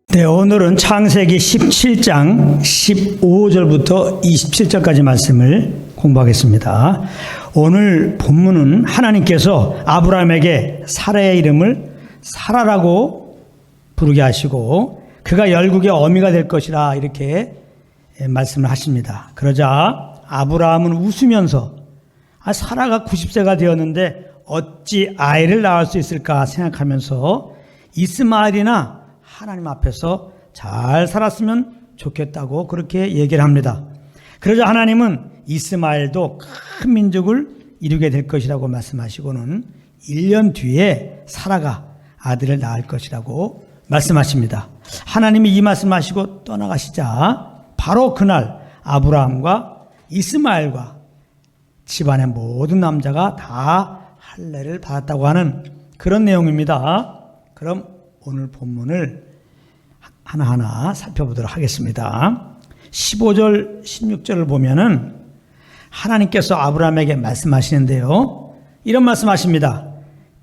네, 오늘은 창세기 17장 15절부터 27절까지 말씀을 공부하겠습니다. 오늘 본문은 하나님께서 아브라함에게 사라의 이름을 사라라고 부르게 하시고 그가 열국의 어미가 될 것이라 이렇게 말씀을 하십니다. 그러자 아브라함은 웃으면서 사라가 90세가 되었는데 어찌 아이를 낳을 수 있을까 생각하면서 이스마엘이나 하나님 앞에서 잘 살았으면 좋겠다고 그렇게 얘기를 합니다. 그러자 하나님은 이스마엘도 큰 민족을 이루게 될 것이라고 말씀하시고는 1년 뒤에 사라가 아들을 낳을 것이라고 말씀하십니다. 하나님이 이 말씀하시고 떠나가시자 바로 그날 아브라함과 이스마엘과 집안의 모든 남자가 다 할례를 받았다고 하는 그런 내용입니다. 그럼 오늘 본문을 하나하나 살펴보도록 하겠습니다. 15절, 16절을 보면은 하나님께서 아브라함에게 말씀하시는데요. 이런 말씀하십니다.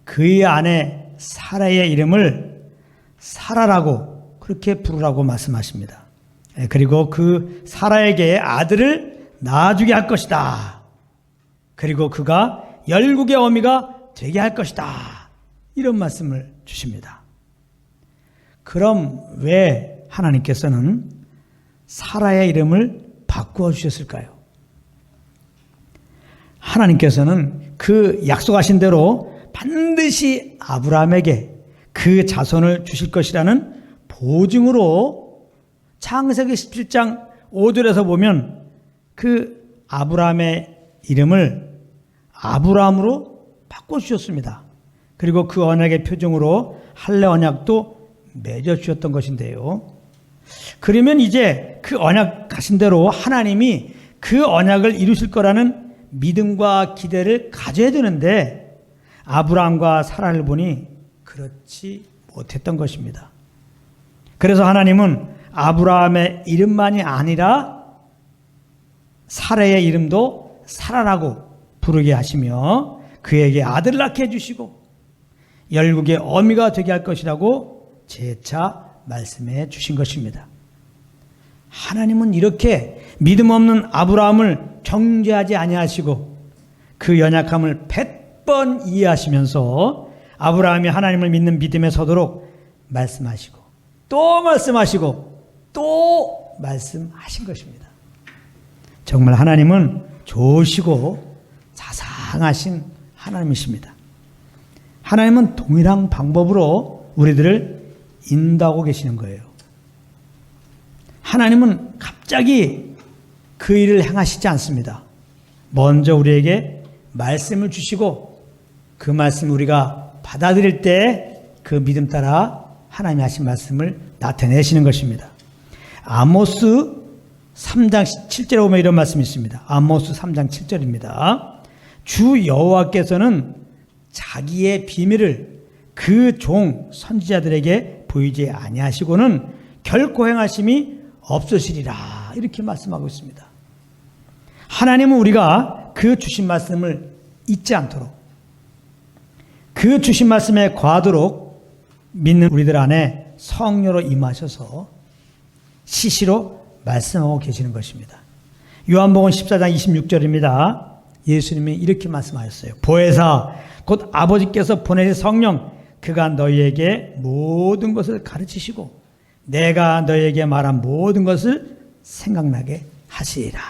그의 아내 사라의 이름을 사라라고 그렇게 부르라고 말씀하십니다. 그리고 그 사라에게 아들을 낳아주게 할 것이다. 그리고 그가 열국의 어미가 되게 할 것이다. 이런 말씀을 주십니다. 그럼 왜 하나님께서는 사라의 이름을 바꾸어 주셨을까요? 하나님께서는 그 약속하신 대로 반드시 아브라함에게 그 자손을 주실 것이라는 보증으로 창세기 17장 5절에서 보면 그 아브라함의 이름을 아브라함으로 바꿔주셨습니다. 그리고 그 언약의 표징으로 할례 언약도 맺어주셨던 것인데요. 그러면 이제 그 언약 하신 대로 하나님이 그 언약을 이루실 거라는 믿음과 기대를 가져야 되는데 아브라함과 사라를 보니 그렇지 못했던 것입니다. 그래서 하나님은 아브라함의 이름만이 아니라 사라의 이름도 사라라고 부르게 하시며 그에게 아들을 낳게 해주시고 열국의 어미가 되게 할 것이라고 재차 말씀해 주신 것입니다. 하나님은 이렇게 믿음 없는 아브라함을 정죄하지 아니하시고 그 연약함을 100번 이해하시면서 아브라함이 하나님을 믿는 믿음에 서도록 말씀하시고 또 말씀하시고 또 말씀하신 것입니다. 정말 하나님은 좋으시고 자상하신 하나님이십니다. 하나님은 동일한 방법으로 우리들을 인도하고 계시는 거예요. 하나님은 갑자기 그 일을 행하시지 않습니다. 먼저 우리에게 말씀을 주시고 그 말씀 우리가 받아들일 때 그 믿음 따라 하나님이 하신 말씀을 나타내시는 것입니다. 아모스 3장 7절에 보면 이런 말씀이 있습니다. 아모스 3장 7절입니다. 주 여호와께서는 자기의 비밀을 그 종 선지자들에게 보이지 아니하시고는 결코 행하심이 없으시리라 이렇게 말씀하고 있습니다. 하나님은 우리가 그 주신 말씀을 잊지 않도록 그 주신 말씀에 과하도록 믿는 우리들 안에 성령으로 임하셔서 시시로 말씀하고 계시는 것입니다. 요한복음 14장 26절입니다. 예수님이 이렇게 말씀하셨어요. 보혜사 곧 아버지께서 보내신 성령 그가 너희에게 모든 것을 가르치시고 내가 너희에게 말한 모든 것을 생각나게 하시리라.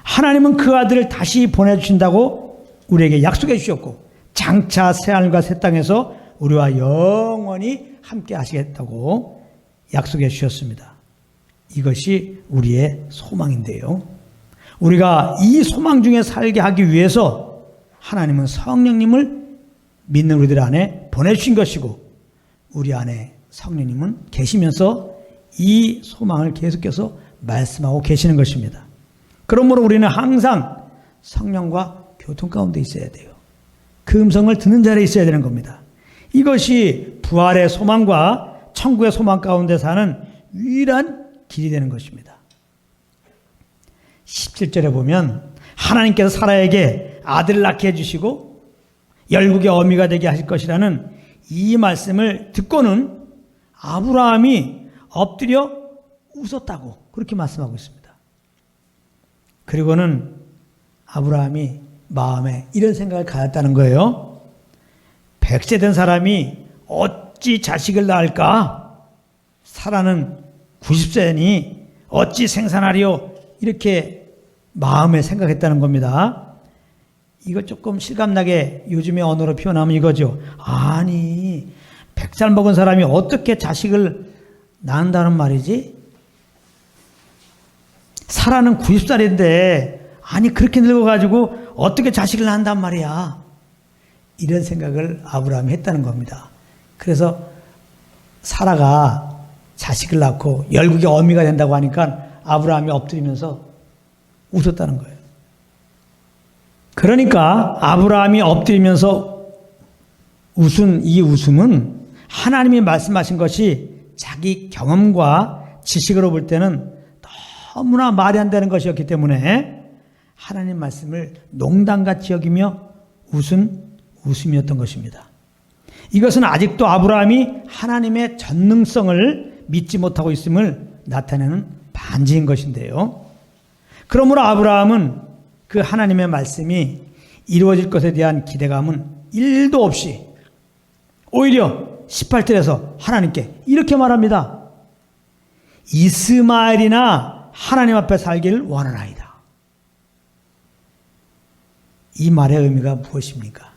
하나님은 그 아들을 다시 보내주신다고 우리에게 약속해 주셨고 장차 새하늘과 새 땅에서 우리와 영원히 함께 하시겠다고 약속해 주셨습니다. 이것이 우리의 소망인데요. 우리가 이 소망 중에 살게 하기 위해서 하나님은 성령님을 믿는 우리들 안에 보내주신 것이고 우리 안에 성령님은 계시면서 이 소망을 계속해서 말씀하고 계시는 것입니다. 그러므로 우리는 항상 성령과 교통 가운데 있어야 돼요. 그 음성을 듣는 자리에 있어야 되는 겁니다. 이것이 부활의 소망과 천국의 소망 가운데 사는 유일한 길이 되는 것입니다. 17절에 보면 하나님께서 사라에게 아들을 낳게 해주시고 열국의 어미가 되게 하실 것이라는 이 말씀을 듣고는 아브라함이 엎드려 웃었다고 그렇게 말씀하고 있습니다. 그리고는 아브라함이 마음에 이런 생각을 가졌다는 거예요. 100세 된 사람이 어찌 자식을 낳을까? 사라는 90세니 어찌 생산하리요? 이렇게 마음에 생각했다는 겁니다. 이거 조금 실감나게 요즘의 언어로 표현하면 이거죠. 아니, 100살 먹은 사람이 어떻게 자식을 낳는다는 말이지? 사라는 90살인데 아니 그렇게 늙어가지고 어떻게 자식을 낳는단 말이야. 이런 생각을 아브라함이 했다는 겁니다. 그래서 사라가 자식을 낳고 열국의 어미가 된다고 하니까 아브라함이 엎드리면서 웃었다는 거예요. 그러니까 아브라함이 엎드리면서 웃은 이 웃음은 하나님이 말씀하신 것이 자기 경험과 지식으로 볼 때는 너무나 말이 안 되는 것이었기 때문에 하나님 말씀을 농담같이 여기며 웃은 웃음이었던 것입니다. 이것은 아직도 아브라함이 하나님의 전능성을 믿지 못하고 있음을 나타내는 반지인 것인데요. 그러므로 아브라함은 그 하나님의 말씀이 이루어질 것에 대한 기대감은 1도 없이 오히려 18절에서 하나님께 이렇게 말합니다. 이스마엘이나 하나님 앞에 살기를 원하나이다. 이 말의 의미가 무엇입니까?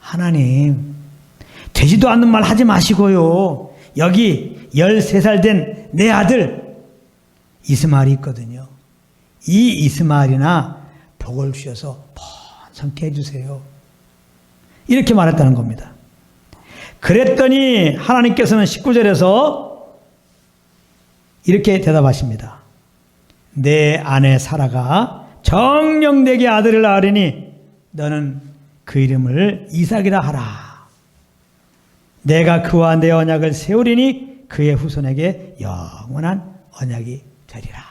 하나님, 되지도 않는 말 하지 마시고요. 여기 13살 된 내 아들 이스마엘이 있거든요. 이 이스마엘이나 복을 주셔서 번성케 해주세요. 이렇게 말했다는 겁니다. 그랬더니 하나님께서는 19절에서 이렇게 대답하십니다. 내 아내 사라가 정녕 내게 아들을 낳으리니 너는 그 이름을 이삭이라 하라. 내가 그와 내 언약을 세우리니 그의 후손에게 영원한 언약이 되리라.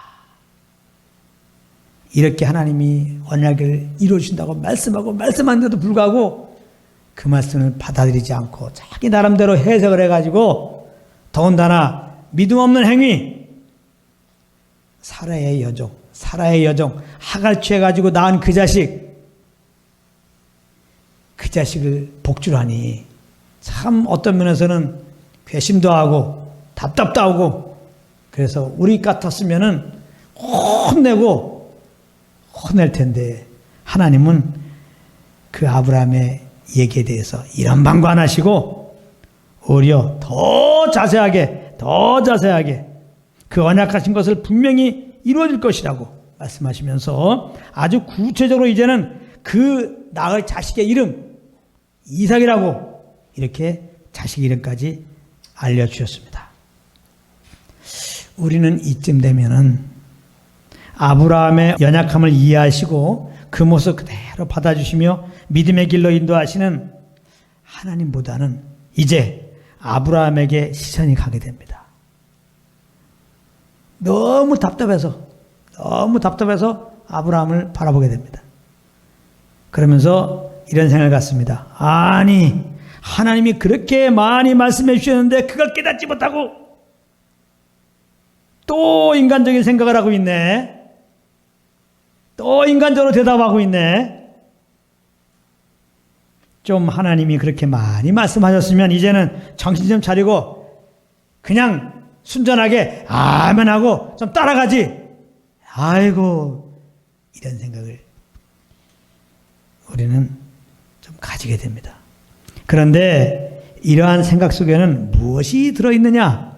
이렇게 하나님이 언약을 이루어주신다고 말씀하는데도 불구하고 그 말씀을 받아들이지 않고 자기 나름대로 해석을 해가지고 더군다나 믿음 없는 행위, 사라의 여종 하갈 취해가지고 낳은 그 자식을 복주를 하니 참 어떤 면에서는 괘씸도 하고 답답도 하고 그래서 우리 같았으면은 혼낼 텐데 하나님은 그 아브라함의 얘기에 대해서 이런 방구 안 하시고 오히려 더 자세하게 그 언약하신 것을 분명히 이루어질 것이라고 말씀하시면서 아주 구체적으로 이제는 그 낳을 자식의 이름 이삭이라고 이렇게 자식 이름까지 알려주셨습니다. 우리는 이쯤 되면은 아브라함의 연약함을 이해하시고 그 모습 그대로 받아주시며 믿음의 길로 인도하시는 하나님보다는 이제 아브라함에게 시선이 가게 됩니다. 너무 답답해서 아브라함을 바라보게 됩니다. 그러면서 이런 생각을 갖습니다. 아니, 하나님이 그렇게 많이 말씀해 주셨는데 그걸 깨닫지 못하고 또 인간적인 생각을 하고 있네. 또 인간적으로 대답하고 있네. 좀 하나님이 그렇게 많이 말씀하셨으면 이제는 정신 좀 차리고 그냥 순전하게 아멘하고 좀 따라가지. 아이고, 이런 생각을 우리는 좀 가지게 됩니다. 그런데 이러한 생각 속에는 무엇이 들어있느냐?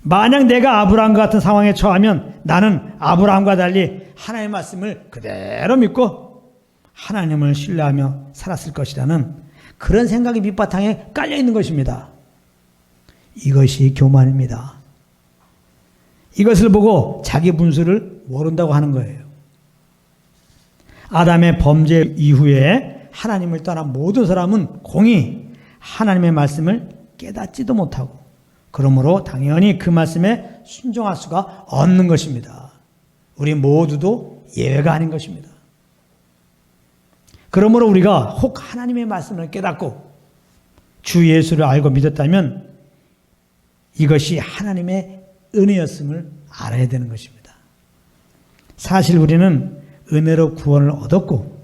만약 내가 아브라함과 같은 상황에 처하면 나는 아브라함과 달리 하나님의 말씀을 그대로 믿고 하나님을 신뢰하며 살았을 것이라는 그런 생각이 밑바탕에 깔려있는 것입니다. 이것이 교만입니다. 이것을 보고 자기 분수를 모른다고 하는 거예요. 아담의 범죄 이후에 하나님을 떠나 모든 사람은 공히 하나님의 말씀을 깨닫지도 못하고 그러므로 당연히 그 말씀에 순종할 수가 없는 것입니다. 우리 모두도 예외가 아닌 것입니다. 그러므로 우리가 혹 하나님의 말씀을 깨닫고 주 예수를 알고 믿었다면 이것이 하나님의 은혜였음을 알아야 되는 것입니다. 사실 우리는 은혜로 구원을 얻었고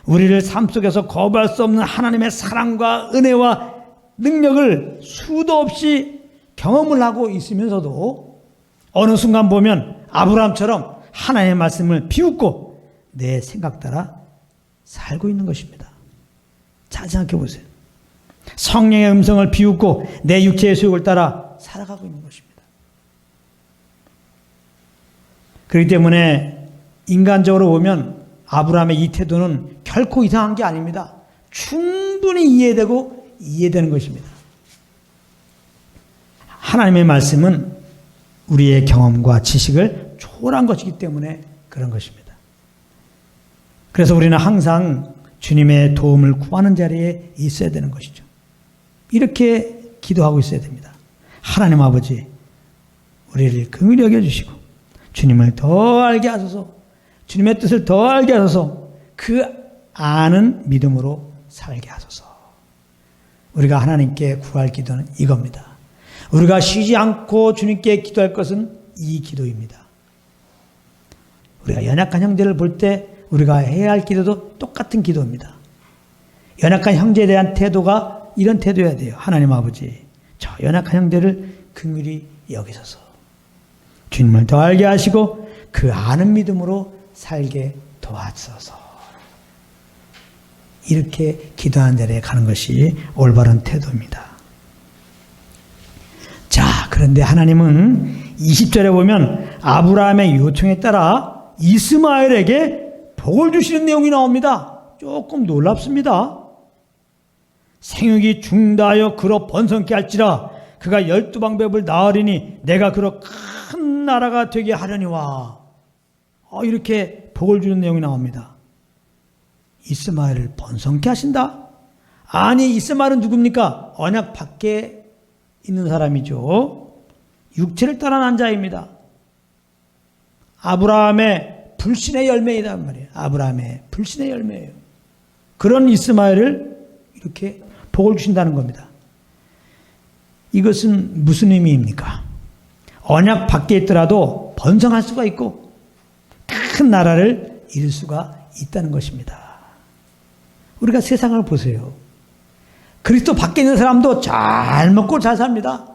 우리를 삶 속에서 거부할 수 없는 하나님의 사랑과 은혜와 능력을 수도 없이 경험을 하고 있으면서도 어느 순간 보면 아브라함처럼 하나님의 말씀을 비웃고 내 생각 따라 살고 있는 것입니다. 잘 생각해 보세요. 성령의 음성을 비웃고 내 육체의 수욕을 따라 살아가고 있는 것입니다. 그렇기 때문에 인간적으로 보면 아브라함의 이 태도는 결코 이상한 게 아닙니다. 충분히 이해되는 것입니다. 하나님의 말씀은 우리의 경험과 지식을 초월한 것이기 때문에 그런 것입니다. 그래서 우리는 항상 주님의 도움을 구하는 자리에 있어야 되는 것이죠. 이렇게 기도하고 있어야 됩니다. 하나님 아버지, 우리를 긍휼히 여겨주시고 주님을 더 알게 하소서, 주님의 뜻을 더 알게 하소서, 그 아는 믿음으로 살게 하소서. 우리가 하나님께 구할 기도는 이겁니다. 우리가 쉬지 않고 주님께 기도할 것은 이 기도입니다. 우리가 연약한 형제를 볼 때 우리가 해야 할 기도도 똑같은 기도입니다. 연약한 형제에 대한 태도가 이런 태도여야 돼요. 하나님 아버지, 저 연약한 형제를 긍휼히 여기소서. 주님을 더 알게 하시고 그 아는 믿음으로 살게 도와주소서. 이렇게 기도하는 자리에 가는 것이 올바른 태도입니다. 자, 그런데 하나님은 20절에 보면 아브라함의 요청에 따라 이스마엘에게 복을 주시는 내용이 나옵니다. 조금 놀랍습니다. 생육이 중다하여 그로 번성케 할지라 그가 12방백을 낳으리니 내가 그로 큰 나라가 되게 하려니와. 이렇게 복을 주는 내용이 나옵니다. 이스마엘을 번성케 하신다? 아니, 이스마엘은 누굽니까? 언약 밖에 있는 사람이죠. 육체를 따라 난 자입니다. 아브라함의 불신의 열매이란 말이에요. 아브라함의 불신의 열매예요. 그런 이스마엘을 이렇게 복을 주신다는 겁니다. 이것은 무슨 의미입니까? 언약 밖에 있더라도 번성할 수가 있고 큰 나라를 이룰 수가 있다는 것입니다. 우리가 세상을 보세요. 그리스도 밖에 있는 사람도 잘 먹고 잘 삽니다.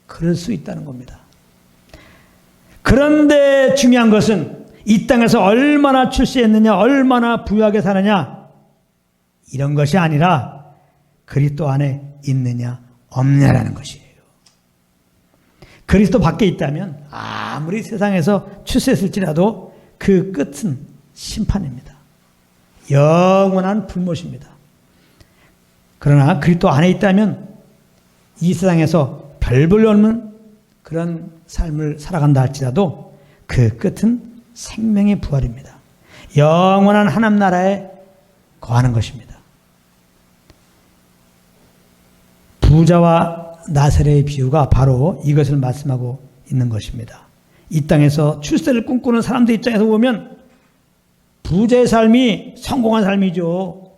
그럴 수 있다는 겁니다. 그런데 중요한 것은 이 땅에서 얼마나 출세했느냐, 얼마나 부유하게 사느냐, 이런 것이 아니라 그리스도 안에 있느냐 없느냐라는 것이에요. 그리스도 밖에 있다면 아무리 세상에서 출세했을지라도 그 끝은 심판입니다. 영원한 불못입니다. 그러나 그리스도 안에 있다면 이 세상에서 별 볼 없는 그런 삶을 살아간다 할지라도 그 끝은 생명의 부활입니다. 영원한 하나님 나라에 거하는 것입니다. 부자와 나사렛의 비유가 바로 이것을 말씀하고 있는 것입니다. 이 땅에서 출세를 꿈꾸는 사람들 입장에서 보면 부자의 삶이 성공한 삶이죠.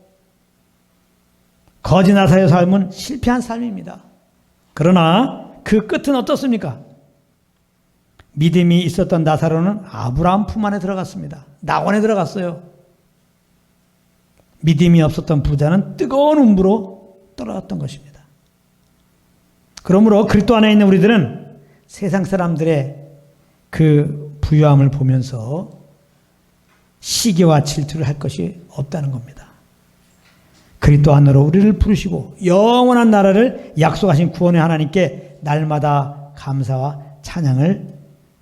거지 나사렛의 삶은 실패한 삶입니다. 그러나 그 끝은 어떻습니까? 믿음이 있었던 나사로는 아브라함 품 안에 들어갔습니다. 낙원에 들어갔어요. 믿음이 없었던 부자는 뜨거운 음부로 떨어졌던 것입니다. 그러므로 그리스도 안에 있는 우리들은 세상 사람들의 그 부유함을 보면서 시기와 질투를 할 것이 없다는 겁니다. 그리스도 안으로 우리를 부르시고 영원한 나라를 약속하신 구원의 하나님께 날마다 감사와 찬양을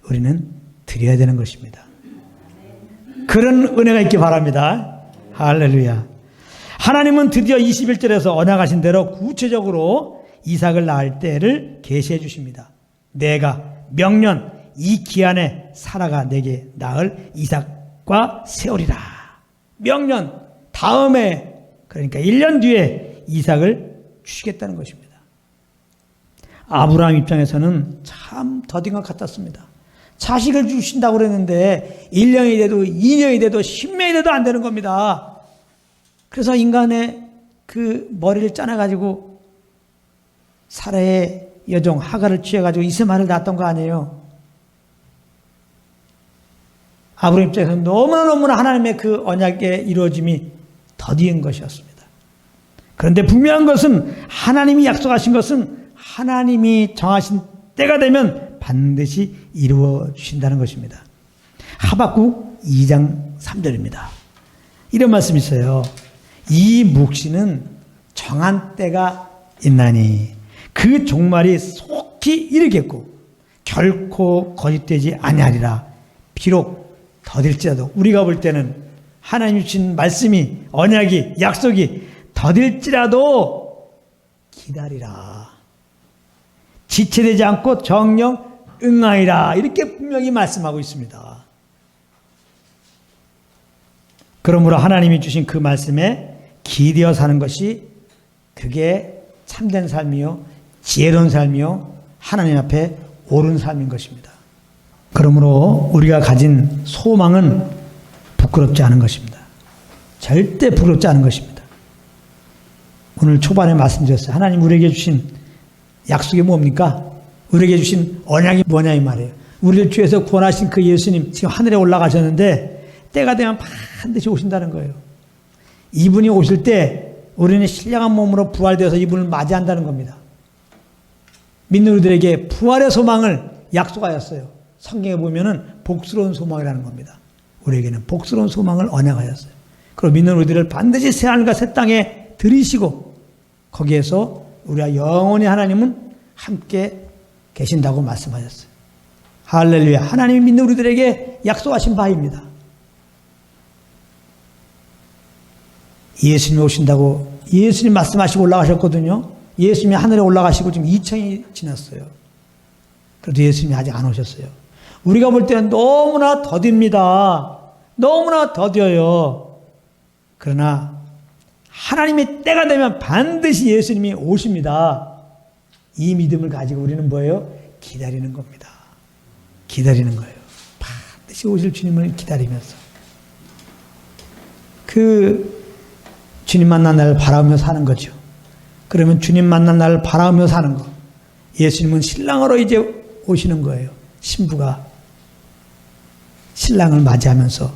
우리는 드려야 되는 것입니다. 그런 은혜가 있기 바랍니다. 할렐루야. 하나님은 드디어 21절에서 언약하신 대로 구체적으로 이삭을 낳을 때를 계시해 주십니다. 내가 명년 이 기한에 사라가 내게 낳을 이삭과 세우리라. 명년, 다음에 그러니까 1년 뒤에 이삭을 주시겠다는 것입니다. 아브라함 입장에서는 참 더딘 것 같았습니다. 자식을 주신다고 그랬는데 1년이 돼도 2년이 돼도 10년이 돼도 안 되는 겁니다. 그래서 인간의 그 머리를 짜내가지고 사라의 여종 하갈을 취해가지고 이스마엘을 낳았던 거 아니에요. 아브라함 입장에서는 너무나 하나님의 그 언약의 이루어짐이 더디은 것이었습니다. 그런데 분명한 것은 하나님이 약속하신 것은 하나님이 정하신 때가 되면 반드시 이루어 주신다는 것입니다. 하박국 2장 3절입니다. 이런 말씀이 있어요. 이 묵시는 정한 때가 있나니 그 종말이 속히 이르겠고 결코 거짓되지 아니하리라. 비록 더딜지라도 우리가 볼 때는 하나님 주신 말씀이 언약이 약속이 더딜지라도 기다리라. 지체되지 않고 정령 응하리라. 이렇게 분명히 말씀하고 있습니다. 그러므로 하나님이 주신 그 말씀에 기대어 사는 것이 그게 참된 삶이요 지혜로운 삶이요 하나님 앞에 옳은 삶인 것입니다. 그러므로 우리가 가진 소망은 부끄럽지 않은 것입니다. 절대 부끄럽지 않은 것입니다. 오늘 초반에 말씀드렸어요. 하나님 우리에게 주신 약속이 뭡니까? 우리에게 주신 언약이 뭐냐 이 말이에요. 우리를 주에서 구원하신 그 예수님 지금 하늘에 올라가셨는데 때가 되면 반드시 오신다는 거예요. 이분이 오실 때 우리는 신령한 몸으로 부활되어서 이분을 맞이한다는 겁니다. 믿는 우리들에게 부활의 소망을 약속하였어요. 성경에 보면은 복스러운 소망이라는 겁니다. 우리에게는 복스러운 소망을 언약하였어요. 그리고 믿는 우리들을 반드시 새하늘과 새 땅에 들이시고 거기에서 우리와 영원히 하나님은 함께 계신다고 말씀하셨어요. 할렐루야. 하나님이 믿는 우리들에게 약속하신 바입니다. 예수님이 오신다고 예수님 말씀하시고 올라가셨거든요. 예수님이 하늘에 올라가시고 지금 2000이 지났어요. 그래도 예수님이 아직 안 오셨어요. 우리가 볼 때는 너무나 더딥니다. 너무나 더뎌요. 그러나 하나님의 때가 되면 반드시 예수님이 오십니다. 이 믿음을 가지고 우리는 뭐예요? 기다리는 겁니다. 기다리는 거예요. 반드시 오실 주님을 기다리면서 그 주님 만난 날을 바라보며 사는 거죠. 그러면 주님 만난 날을 바라보며 사는 거. 예수님은 신랑으로 이제 오시는 거예요. 신부가 신랑을 맞이하면서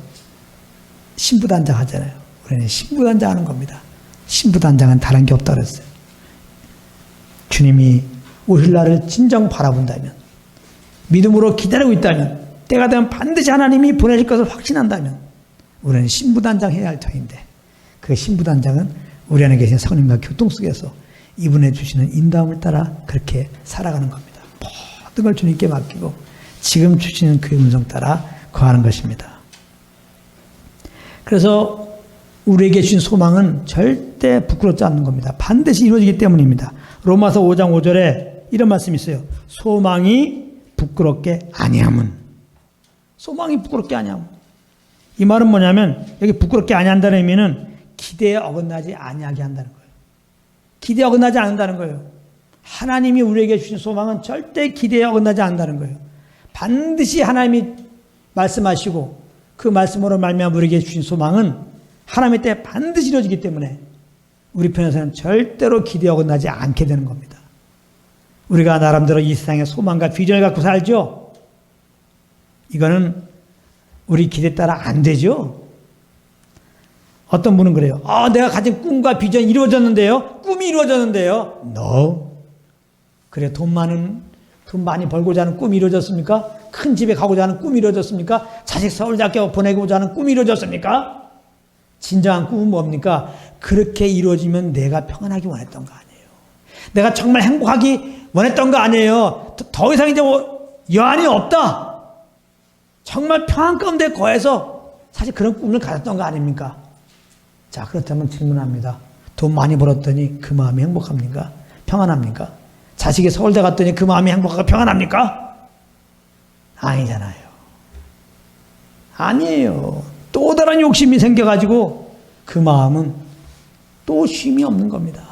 신부단장 하잖아요. 우리는 신부단장 하는 겁니다. 신부단장은 다른 게 없다고 그랬어요. 주님이 오실 날을 진정 바라본다면, 믿음으로 기다리고 있다면, 때가 되면 반드시 하나님이 보내실 것을 확신한다면 우리는 신부단장 해야 할 터인데 그 신부단장은 우리 안에 계신 성령과 교통 속에서 이분의 주시는 인도함을 따라 그렇게 살아가는 겁니다. 모든 걸 주님께 맡기고 지금 주시는 그 음성 따라 거하는 것입니다. 그래서 우리에게 주신 소망은 절대 부끄럽지 않는 겁니다. 반드시 이루어지기 때문입니다. 로마서 5장 5절에 이런 말씀이 있어요. 소망이 부끄럽게 아니함은. 소망이 부끄럽게 아니함은. 이 말은 뭐냐면 여기 부끄럽게 아니한다는 의미는 기대에 어긋나지 아니하게 한다는 거예요. 기대에 어긋나지 않는다는 거예요. 하나님이 우리에게 주신 소망은 절대 기대에 어긋나지 않는다는 거예요. 반드시 하나님이 말씀하시고 그 말씀으로 말미암아 우리에게 주신 소망은 하나님의 때에 반드시 이루어지기 때문에 우리 편에서는 절대로 기대에 어긋나지 않게 되는 겁니다. 우리가 나름대로 이 세상의 소망과 비전을 갖고 살죠. 이거는 우리 기대 따라 안 되죠. 어떤 분은 그래요. 내가 가진 꿈과 비전이 이루어졌는데요. 꿈이 이루어졌는데요. No. 그래 돈 많이 벌고자 하는 꿈이 이루어졌습니까? 큰 집에 가고자 하는 꿈이 이루어졌습니까? 자식 서울대학교 보내고자 하는 꿈이 이루어졌습니까? 진정한 꿈은 뭡니까? 그렇게 이루어지면 내가 평안하기 원했던 거 아니에요. 내가 정말 행복하기 원했던 거 아니에요. 더 이상 이제 여한이 없다. 정말 평안 가운데 거해서 사실 그런 꿈을 가졌던 거 아닙니까? 자, 그렇다면 질문합니다. 돈 많이 벌었더니 그 마음이 행복합니까? 평안합니까? 자식이 서울대 갔더니 그 마음이 행복하고 평안합니까? 아니잖아요. 아니에요. 또 다른 욕심이 생겨가지고 그 마음은 또 쉼이 없는 겁니다.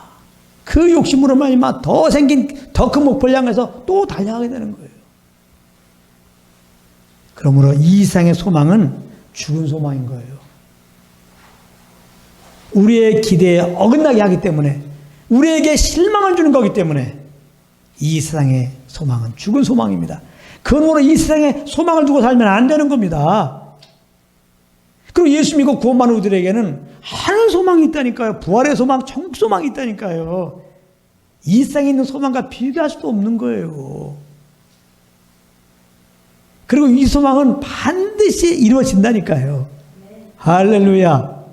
그 욕심으로 말미암아 더 생긴 더 큰 목표를 향해서 또 달려가게 되는 거예요. 그러므로 이 세상의 소망은 죽은 소망인 거예요. 우리의 기대에 어긋나게 하기 때문에, 우리에게 실망을 주는 거기 때문에 이 세상의 소망은 죽은 소망입니다. 그러므로 이 세상에 소망을 두고 살면 안 되는 겁니다. 그리고 예수 믿고 구원받는 우리들에게는 하늘 소망이 있다니까요. 부활의 소망, 천국 소망이 있다니까요. 이 세상에 있는 소망과 비교할 수도 없는 거예요. 그리고 이 소망은 반드시 이루어진다니까요. 할렐루야.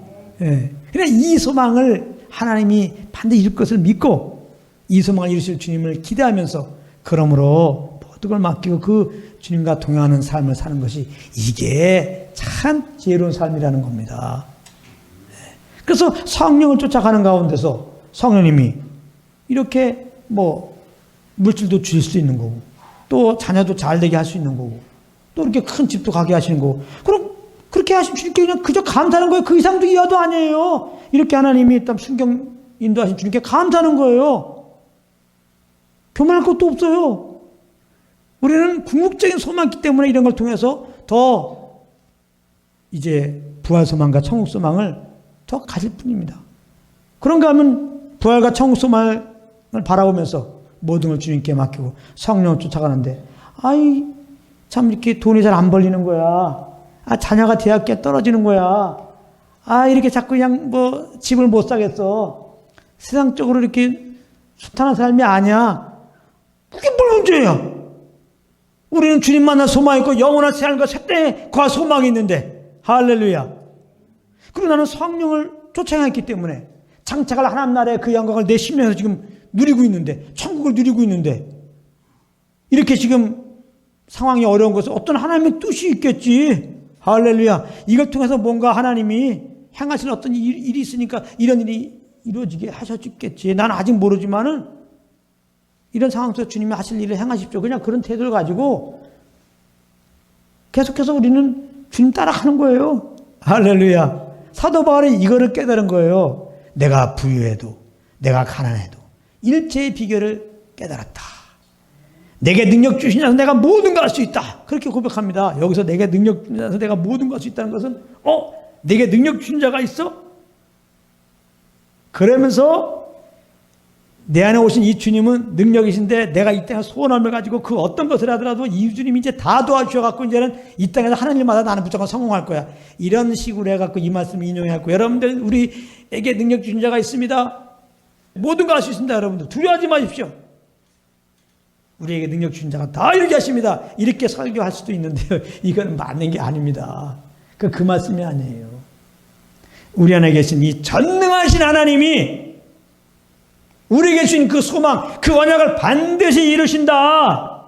예. 그냥 이 소망을 하나님이 반드시 이룰 것을 믿고 이 소망을 이루실 주님을 기대하면서 그러므로 모든 걸 맡기고 그 주님과 동행하는 삶을 사는 것이 이게 참 지혜로운 삶이라는 겁니다. 그래서 성령을 쫓아가는 가운데서 성령님이 이렇게 뭐 물질도 주실 수 있는 거고 또 자녀도 잘 되게 할 수 있는 거고 또 이렇게 큰 집도 가게 하시는 거고 그럼 그렇게 하신 주님께 그냥 그저 감사하는 거예요. 그 이상도 이하도 아니에요. 이렇게 하나님이 일단 순경 인도하신 주님께 감사하는 거예요. 교만할 것도 없어요. 우리는 궁극적인 소망이 있기 때문에 이런 걸 통해서 더 이제 부활 소망과 천국 소망을 더 가질 뿐입니다. 그런가 하면 부활과 천국 소망을 바라보면서 모든 걸 주님께 맡기고 성령을 쫓아가는데 아이 참 이렇게 돈이 잘 안 벌리는 거야. 아 자녀가 대학교에 떨어지는 거야. 아 이렇게 자꾸 그냥 뭐 집을 못 사겠어. 세상적으로 이렇게 순탄한 삶이 아니야. 그게 뭘 문제야. 우리는 주님 만날 소망이 있고 영원한 삶과 새 거할 소망이 있는데 할렐루야. 그리고 나는 성령을 쫓아했기 때문에 장차갈 하나님 나라의 그 영광을 내 심령에서 지금 누리고 있는데 천국을 누리고 있는데 이렇게 지금 상황이 어려운 것은 어떤 하나님의 뜻이 있겠지. 할렐루야. 이걸 통해서 뭔가 하나님이 행하실 어떤 일이 있으니까 이런 일이 이루어지게 하셨겠지. 나는 아직 모르지만은 이런 상황 속에서 주님이 하실 일을 행하십시오. 그냥 그런 태도를 가지고 계속해서 우리는 주님 따라가는 거예요. 할렐루야. 사도 바울이 이거를 깨달은 거예요. 내가 부유해도 내가 가난해도 일체의 비결을 깨달았다. 내게 능력 주신 자서 내가 모든 걸 할 수 있다. 그렇게 고백합니다. 여기서 내게 능력 주신 자서 내가 모든 걸 할 수 있다는 것은 내게 능력 주신 자가 있어? 그러면서 내 안에 오신 이 주님은 능력이신데 내가 이 땅에 소원함을 가지고 그 어떤 것을 하더라도 이 주님이 이제 다 도와주셔갖고 이제는 이 땅에서 하는 일마다 나는 무조건 성공할 거야. 이런 식으로 해갖고 이 말씀을 인용해갖고 여러분들 우리에게 능력 주신 자가 있습니다. 모든 걸 할 수 있습니다. 여러분들 두려워하지 마십시오. 우리에게 능력 주신 자가 다 이렇게 하십니다. 이렇게 설교할 수도 있는데요. 이건 맞는 게 아닙니다. 그 말씀이 아니에요. 우리 안에 계신 이 전능하신 하나님이 우리에게 주신 그 소망, 그 언약을 반드시 이루신다.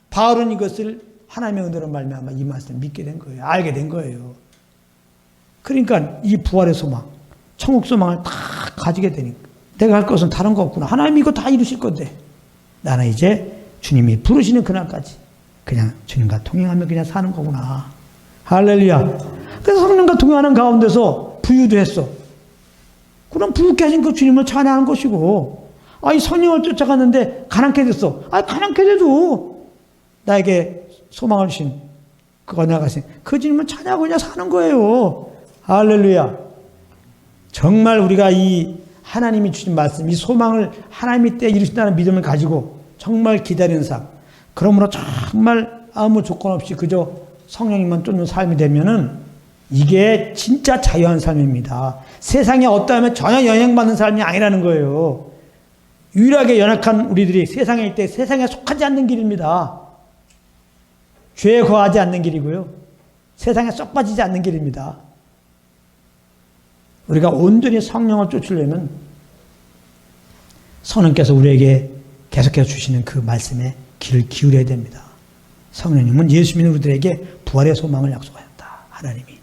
바울은 이것을 하나님의 은혜로 말미암아 이 말씀을 믿게 된 거예요. 알게 된 거예요. 그러니까 이 부활의 소망, 천국 소망을 다 가지게 되니까 내가 할 것은 다른 거 없구나. 하나님이 이거 다 이루실 건데 나는 이제 주님이 부르시는 그날까지 그냥 주님과 동행하며 그냥 사는 거구나. 할렐루야. 그래서 성령과 동행하는 가운데서 부유도 했어. 그럼 부유케 하신 그 주님을 찬양하는 것이고, 이 성령을 쫓아갔는데 가난케 됐어. 가난케 돼도 나에게 소망을 주신 그 언약하신 그 주님을 찬양하고 그냥 사는 거예요. 할렐루야. 정말 우리가 이 하나님이 주신 말씀, 이 소망을 하나님이 때 이루신다는 믿음을 가지고 정말 기다리는 삶. 그러므로 정말 아무 조건 없이 그저 성령님만 쫓는 삶이 되면은 이게 진짜 자유한 삶입니다. 세상에 어떠하면 전혀 영향받는 삶이 아니라는 거예요. 유일하게 연약한 우리들이 세상에 있을 때 세상에 속하지 않는 길입니다. 죄에 거하지 않는 길이고요. 세상에 쏙 빠지지 않는 길입니다. 우리가 온전히 성령을 쫓으려면 성령께서 우리에게 계속해서 주시는 그 말씀에 귀를 기울여야 됩니다. 성령님은 예수 믿는 우리들에게 부활의 소망을 약속하였다. 하나님이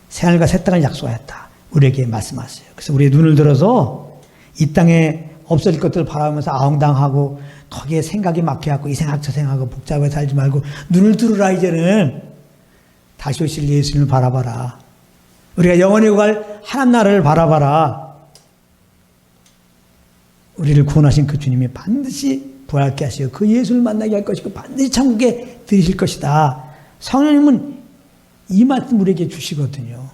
새하늘과 새 땅을 약속하였다. 우리에게 말씀하세요. 그래서 우리의 눈을 들어서 이 땅에 없어질 것들을 바라보면서 아웅당하고 거기에 생각이 막혀갖고 이 생각 저 생각하고 복잡하게 살지 말고 눈을 들으라. 이제는 다시 오실 예수님을 바라봐라. 우리가 영원히 갈 하나님 나라를 바라봐라. 우리를 구원하신 그 주님이 반드시 부활케 하시고 그 예수를 만나게 할 것이고 반드시 천국에 들이실 것이다. 성령님은 이 말씀 우리에게 주시거든요.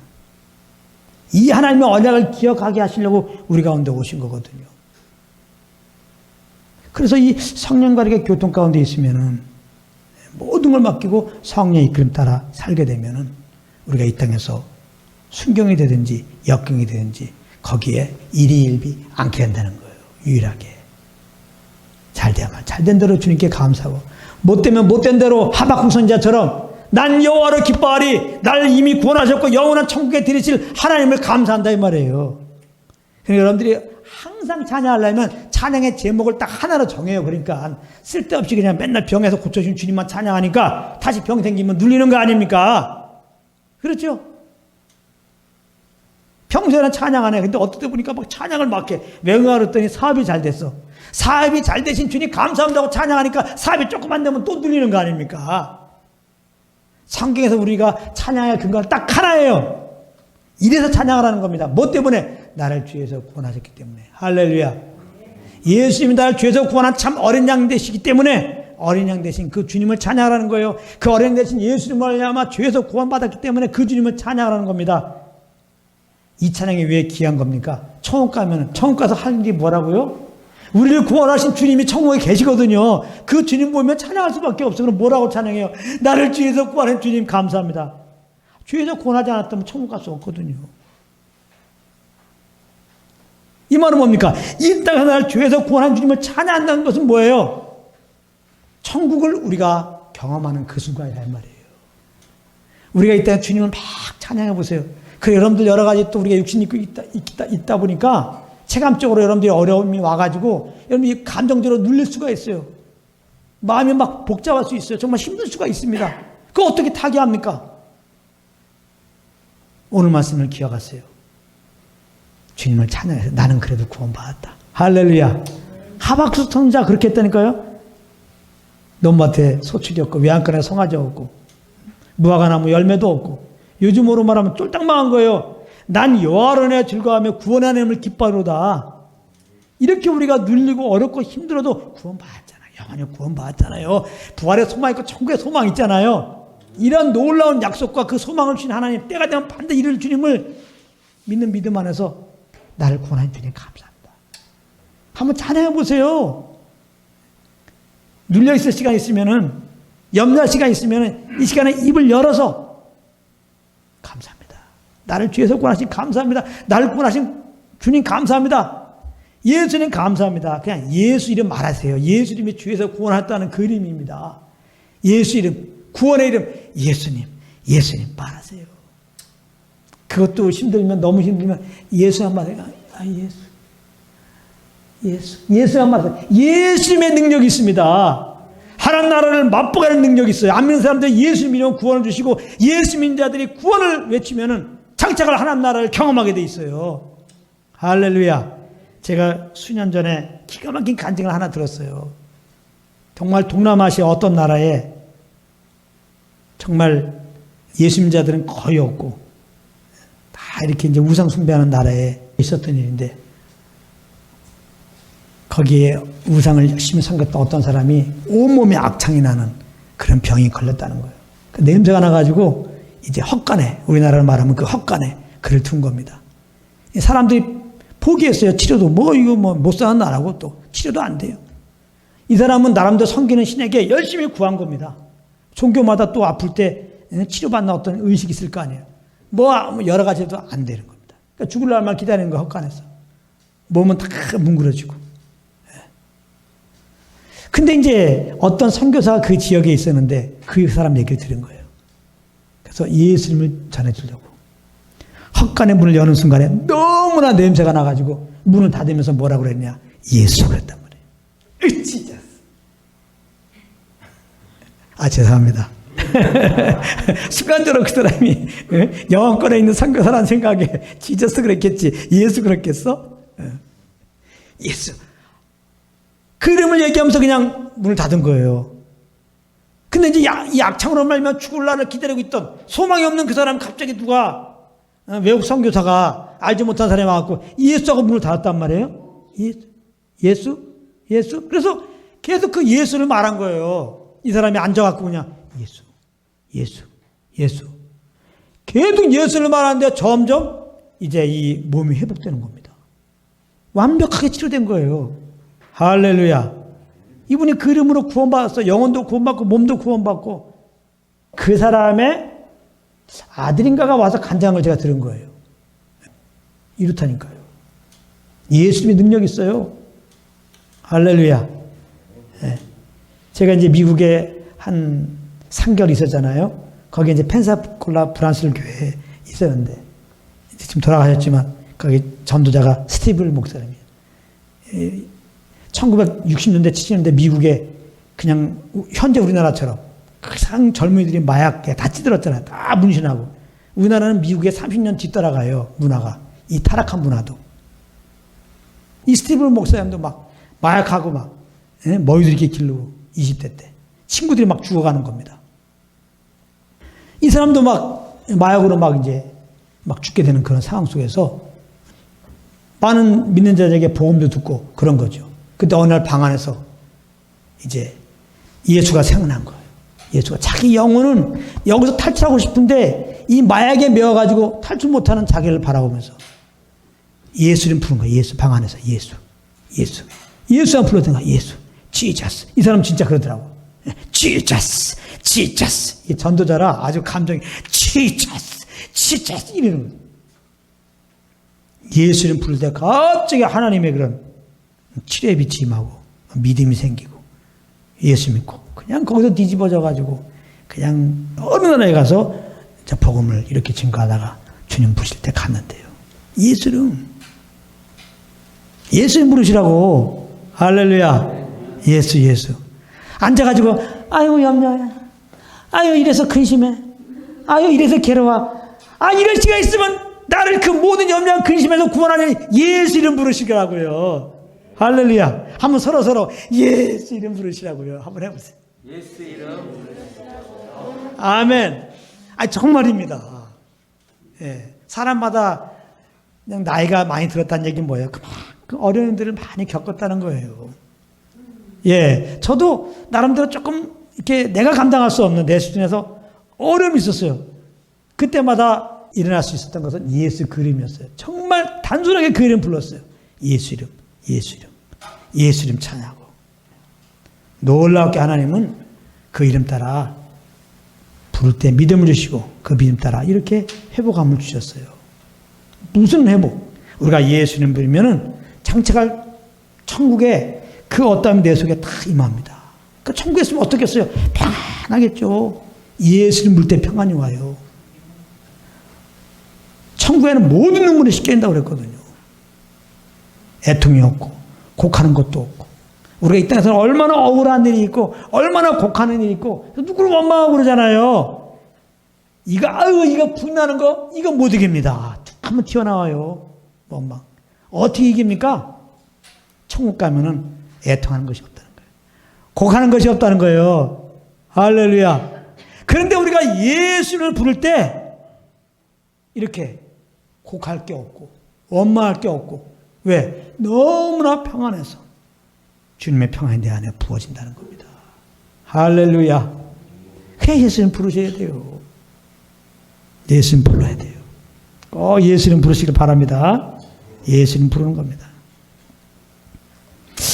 이 하나님의 언약을 기억하게 하시려고 우리 가운데 오신 거거든요. 그래서 이 성령과 이렇게 교통 가운데 있으면은 모든 걸 맡기고 성령의 이끌림 따라 살게 되면은 우리가 이 땅에서 순경이 되든지 역경이 되든지 거기에 일희일비 않게 된다는 거예요. 유일하게. 잘 되야만 잘된 대로 주님께 감사하고 못되면 못된 대로 하박국 선지자처럼 난 여호와를 기뻐하리 나를 이미 구원하셨고 영원한 천국에 들이실 하나님을 감사한다 이 말이에요. 그러니까 여러분들이 항상 찬양하려면 찬양의 제목을 딱 하나로 정해요. 그러니까 쓸데없이 그냥 맨날 병에서 고쳐주신 주님만 찬양하니까 다시 병 생기면 눌리는 거 아닙니까? 그렇죠? 평소에는 찬양 안 해. 근데 어떨 때 보니까 막 찬양을 막 해. 왜 그랬더니 사업이 잘 됐어. 사업이 잘 되신 주님 감사합니다고 찬양하니까 사업이 조금만 되면 또 눌리는 거 아닙니까? 성경에서 우리가 찬양의 근거는 딱 하나예요. 이래서 찬양하라는 겁니다. 뭐 때문에? 나를 죄에서 구원하셨기 때문에. 할렐루야. 예수님이 나를 죄에서 구원한 참 어린 양 되시기 때문에 어린 양 되신 그 주님을 찬양하라는 거예요. 그 어린 양 되신 예수님을 말미암아 죄에서 구원받았기 때문에 그 주님을 찬양하라는 겁니다. 이 찬양이 왜 귀한 겁니까? 천국 가면 천국 가서 할 일이 뭐라고요? 우리를 구원하신 주님이 천국에 계시거든요. 그 주님 보면 찬양할 수밖에 없어. 그럼 뭐라고 찬양해요? 나를 죄에서 구원한 주님 감사합니다. 죄에서 구원하지 않았다면 천국 갈 수 없거든요. 이 말은 뭡니까? 이 땅에서 나를 죄에서 구원한 주님을 찬양한다는 것은 뭐예요? 천국을 우리가 경험하는 그 순간이란 말이에요. 우리가 이 땅에 주님을 막 찬양해 보세요. 그래 여러분들 여러 가지 또 우리가 육신 입고 있다 보니까 체감적으로 여러분들이 어려움이 와가지고 여러분이 감정적으로 눌릴 수가 있어요. 마음이 막 복잡할 수 있어요. 정말 힘들 수가 있습니다. 그거 어떻게 타개합니까? 오늘 말씀을 기억하세요. 주님을 찬양해서 나는 그래도 구원받았다. 할렐루야. 하박국 선지자 그렇게 했다니까요. 논밭에 소출이 없고 외양간에 송아지 없고 무화과 나무 열매도 없고 요즘으로 말하면 쫄딱 망한 거예요. 난 여호와로 인하여 즐거워하며 구원의 하나님을 기뻐하로다. 이렇게 우리가 눌리고 어렵고 힘들어도 구원받았잖아요. 영원히 구원받았잖아요. 부활의 소망 있고 천국의 소망 있잖아요. 이런 놀라운 약속과 그 소망을 주신 하나님 때가 되면 반드시 이룰 주님을 믿는 믿음 안에서 나를 구원한 주님 감사합니다. 한번 찬양해 보세요. 눌려있을 시간 있으면은 염려할 시간 있으면은 이 시간에 입을 열어서 감사합니다. 나를 죄에서 구원하신 감사합니다. 나를 구원하신 주님 감사합니다. 예수님 감사합니다. 그냥 예수 이름 말하세요. 예수 이름이 죄에서 구원했다는 그 이름입니다. 예수 이름, 구원의 이름, 예수님 말하세요. 그것도 힘들면 너무 힘들면 예수 한 말, 예수 한 말, 예수님의 능력이 있습니다. 하나님 나라를 맛보게 하는 능력이 있어요. 안 믿는 사람들 예수님 이름 구원을 주시고 예수 믿는 자들이 구원을 외치면은 장착을 하나님 나라를 경험하게 돼 있어요. 할렐루야. 제가 수년 전에 기가 막힌 간증을 하나 들었어요. 정말 동남아시아 어떤 나라에 정말 예수 믿는 자들은 거의 없고 다 이렇게 이제 우상 숭배하는 나라에 있었던 일인데 거기에 우상을 열심히 섬겼던 어떤 사람이 온몸에 악창이 나는 그런 병이 걸렸다는 거예요. 그 냄새가 나가지고 이제 헛간에, 우리나라로 말하면 그 헛간에 그를 둔 겁니다. 사람들이 포기했어요. 치료도 이거 못 사는 나라고 또 치료도 안 돼요. 이 사람은 나름대로 섬기는 신에게 열심히 구한 겁니다. 종교마다 또 아플 때 치료받는 어떤 의식이 있을 거 아니에요. 여러 가지도 안 되는 겁니다. 그러니까 죽을 날만 기다리는 거 헛간에서. 몸은 다 뭉그러지고. 근데 이제 어떤 선교사가 그 지역에 있었는데 그 사람 얘기를 들은 거예요. 그래서 예수님을 전해주려고 헛간의 문을 여는 순간에 너무나 냄새가 나가지고 문을 닫으면서 뭐라고 그랬냐? 예수 그랬단 말이에요. 진짜. 죄송합니다. 순간적으로 그 사람이 영화권에 있는 선교사라는 생각에 지저스 그랬겠지. 예수 그랬겠어? 예수. 그 이름을 얘기하면서 그냥 문을 닫은 거예요. 근데 이제 이 악창으로 말면 죽을 날을 기다리고 있던 소망이 없는 그 사람 갑자기 누가 외국 선교사가 알지 못한 사람이 와갖고 예수하고 문을 닫았단 말이에요. 예수. 예수? 예수? 그래서 계속 그 예수를 말한 거예요. 이 사람이 앉아갖고 그냥 예수, 예수, 예수. 계속 예수를 말하는데 점점 이제 이 몸이 회복되는 겁니다. 완벽하게 치료된 거예요. 할렐루야. 이분이 그 이름으로 구원받았어. 영혼도 구원받고 몸도 구원받고. 그 사람의 아들인가가 와서 간증한 걸 제가 들은 거예요. 이렇다니까요. 예수님의 능력이 있어요. 할렐루야. 네. 제가 이제 미국에 한 3개월 있었잖아요. 거기 이제 펜사콜라 브란슬 교회에 있었는데, 이제 지금 돌아가셨지만, 거기 전도자가 스티브 목사님이에요. 1960년대, 70년대 미국에 그냥 현재 우리나라처럼 그 젊은이들이 마약에 다 찌들었잖아요. 다 문신하고. 우리나라는 미국에 30년 뒤따라가요. 문화가. 이 타락한 문화도. 이 스티브 목사님도 막 마약하고 막 머리도 이렇게 기르고 20대 때. 친구들이 막 죽어가는 겁니다. 이 사람도 막 마약으로 막 이제 막 죽게 되는 그런 상황 속에서 많은 믿는 자들에게 복음도 듣고 그런 거죠. 근데 어느 날 방 안에서 이제 예수가 생각난 거예요. 예수가 자기 영혼은 여기서 탈출하고 싶은데 이 마약에 매어가지고 탈출 못하는 자기를 바라보면서 예수를 부른 거예요. 예수 방 안에서 예수, 예수, 예수 안 불렀던 거야. 예수, 지저스. 이 사람 진짜 그러더라고. 지저스, 지저스. 이 전도자라 아주 감정이 지저스, 지저스 이러는 거예요. 예수를 부를 때 갑자기 하나님의 그런 치료의 빛이 임하고 믿음이 생기고 예수 믿고 그냥 거기서 뒤집어져 가지고 그냥 어느 나라에 가서 저 복음을 이렇게 증거하다가 주님 부르실 때 갔는데요. 예수는 부르시라고. 할렐루야. 예수, 예수. 앉아가지고 아유 염려해, 아유 이래서 근심해, 아유 이래서 괴로워, 아 이럴 수가 있으면 나를 그 모든 염려와 근심에서 구원하는 예수 이름 부르시라고요. 할렐루야. 한번 서로 예수 이름 부르시라고요. 한번 해보세요. 예수 이름 부르시라고. 아멘. 아 정말입니다. 예. 사람마다 그냥 나이가 많이 들었다는 얘기는 뭐예요? 그 어려움들을 많이 겪었다는 거예요. 예. 저도 나름대로 조금 이렇게 내가 감당할 수 없는 내 수준에서 어려움이 있었어요. 그때마다 일어날 수 있었던 것은 예수 그 이름이었어요. 정말 단순하게 그 이름 불렀어요. 예수 이름, 예수 이름, 예수 이름 찬양하고. 놀랍게 하나님은 그 이름 따라 부를 때 믿음을 주시고 그 믿음 따라 이렇게 회복함을 주셨어요. 무슨 회복? 우리가 예수 이름 부르면은 장차갈 천국에 그 어떠함이 내 속에 다 임합니다. 그 천국에 있으면 어떻겠어요? 평안하겠죠. 예수 이름 부를 때 평안이 와요. 천국에는 모든 눈물이 씻겨진다고 그랬거든요. 애통이 없고 곡하는 것도 없고 우리가 이 땅에서는 얼마나 억울한 일이 있고 얼마나 곡하는 일이 있고 누구를 원망하고 그러잖아요. 이거 분나는 거 이거 못 이깁니다. 툭 한번 튀어나와요. 원망. 어떻게 이깁니까? 천국 가면은 애통하는 것이 없다는 거예요. 곡하는 것이 없다는 거예요. 할렐루야. 그런데 우리가 예수를 부를 때 이렇게 곡할 게 없고 원망할 게 없고 왜? 너무나 평안해서 주님의 평안이 내 안에 부어진다는 겁니다. 할렐루야. 그냥 예수님 부르셔야 돼요. 예수님 불러야 돼요. 예수님 부르시길 바랍니다. 예수님 부르는 겁니다.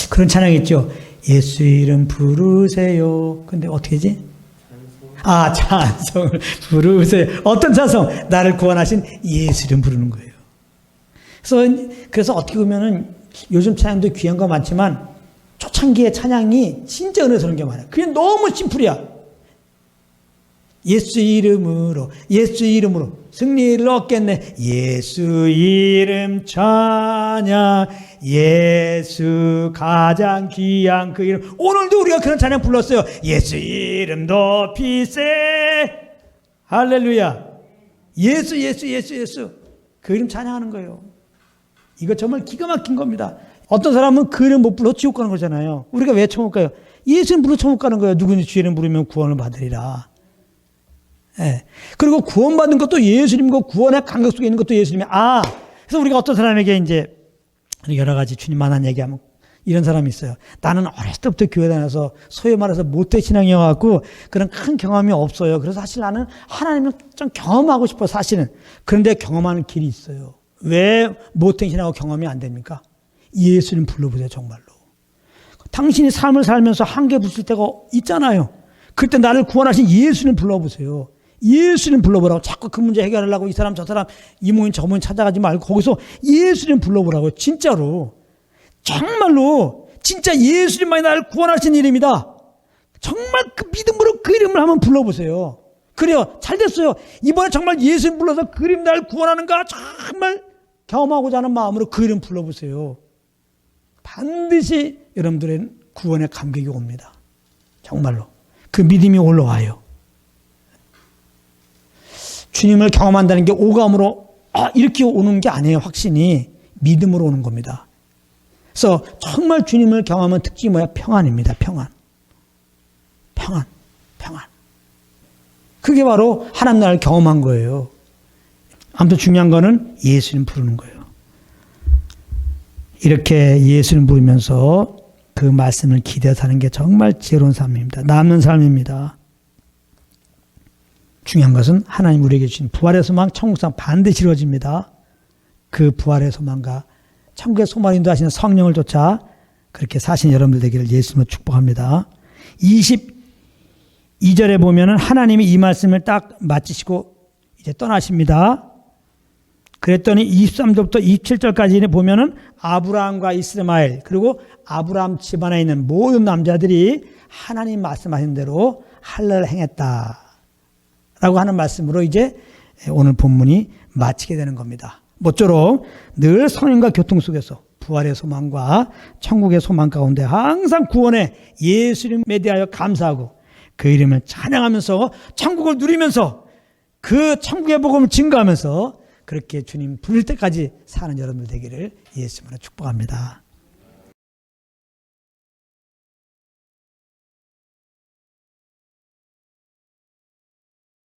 그런 찬양 있죠. 예수 이름 부르세요. 근데 어떻게 하지? 찬송을 부르세요. 어떤 찬송? 나를 구원하신 예수 이름 부르는 거예요. 그래서 어떻게 보면은 요즘 찬양도 귀한 거 많지만 초창기의 찬양이 진짜 은혜스러운 게 많아요. 그게 너무 심플이야. 예수 이름으로 승리를 얻겠네. 예수 이름 찬양, 예수 가장 귀한 그 이름. 오늘도 우리가 그런 찬양 불렀어요. 예수 이름 높이세. 할렐루야. 예수 그 이름 찬양하는 거예요. 이거 정말 기가 막힌 겁니다. 어떤 사람은 그 이름 못 불러 지옥 가는 거잖아요. 우리가 왜 천국 가요? 예수 이름 불러 천국 가는 거예요. 누구든지 주 이름 부르면 구원을 받으리라. 예. 그리고 구원받는 것도 예수님이고 구원의 감격 속에 있는 것도 예수님이. 그래서 우리가 어떤 사람에게 이제 여러 가지 주님 만난 얘기하면 이런 사람이 있어요. 나는 어렸을 때부터 교회 다녀서 소위 말해서 모태신앙이어갖고 그런 큰 경험이 없어요. 그래서 사실 나는 하나님을 좀 경험하고 싶어 사실은. 그런데 경험하는 길이 있어요. 왜 모태신앙하고 경험이 안 됩니까? 예수님 불러보세요. 정말로. 당신이 삶을 살면서 한계 붙을 때가 있잖아요. 그때 나를 구원하신 예수님 불러보세요. 예수님 불러보라고. 자꾸 그 문제 해결하려고 이 사람 저 사람 이모인 저모인 찾아가지 말고 거기서 예수님 불러보라고. 진짜로. 정말로 진짜 예수님만이 나를 구원하신 이름이다. 정말 그 믿음으로 그 이름을 한번 불러보세요. 그래요. 잘 됐어요. 이번에 정말 예수님 불러서 그 이름 나를 구원하는가 정말 경험하고자 하는 마음으로 그 이름 불러보세요. 반드시 여러분들의 구원의 감격이 옵니다. 정말로. 그 믿음이 올라와요. 주님을 경험한다는 게 오감으로 이렇게 오는 게 아니에요. 확신이 믿음으로 오는 겁니다. 그래서 정말 주님을 경험하면 특징이 뭐야? 평안입니다. 평안. 평안. 평안. 그게 바로 하나님 나라를 경험한 거예요. 아무튼 중요한 거는 예수님 부르는 거예요. 이렇게 예수님 부르면서 그 말씀을 기대해서 사는 게 정말 지혜로운 삶입니다. 남는 삶입니다. 중요한 것은 하나님 우리에게 주신 부활의 소망, 천국상 반드시 이루어집니다. 그 부활의 소망과 천국의 소망을 인도하시는 성령을 쫓아 그렇게 사신 여러분들 되기를 예수님으로 축복합니다. 22절에 보면은 하나님이 이 말씀을 딱 마치시고 이제 떠나십니다. 그랬더니 23절부터 27절까지 보면은 아브라함과 이스마엘 그리고 아브라함 집안에 있는 모든 남자들이 하나님 말씀하신 대로 할례를 행했다. 라고 하는 말씀으로 이제 오늘 본문이 마치게 되는 겁니다. 모쪼록 늘 성령과 교통 속에서 부활의 소망과 천국의 소망 가운데 항상 구원의 예수님에 대하여 감사하고 그 이름을 찬양하면서 천국을 누리면서 그 천국의 복음을 증거하면서 그렇게 주님 부를 때까지 사는 여러분들 되기를 예수님으로 축복합니다.